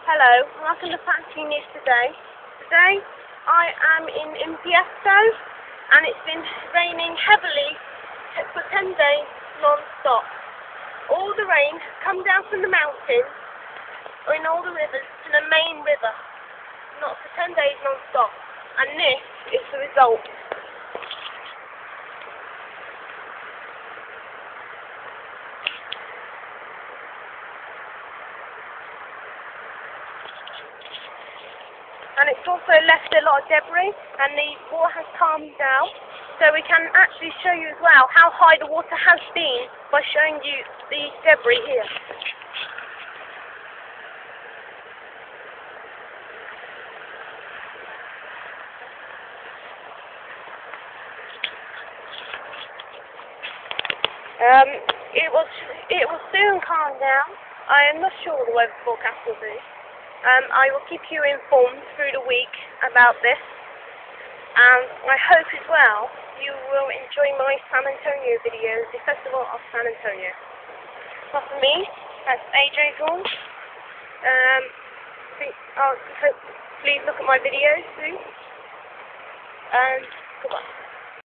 Hello, welcome to Factory News today. Today I am in Impietto and it's been raining heavily for 10 days non-stop. All the rain has come down from the mountains or in all the rivers to the main river, not for 10 days non-stop, and this is the result. And it's also left a lot of debris, and the water has calmed down, so we can actually show you as well how high the water has been by showing you the debris here. It will soon calm down. I am not sure what the weather forecast will be. I will keep you informed through the week about this, and I hope as well you will enjoy my San Antonio videos, the Festival of San Antonio. But for me, that's AJ Vaughan. Please look at my videos soon, and goodbye.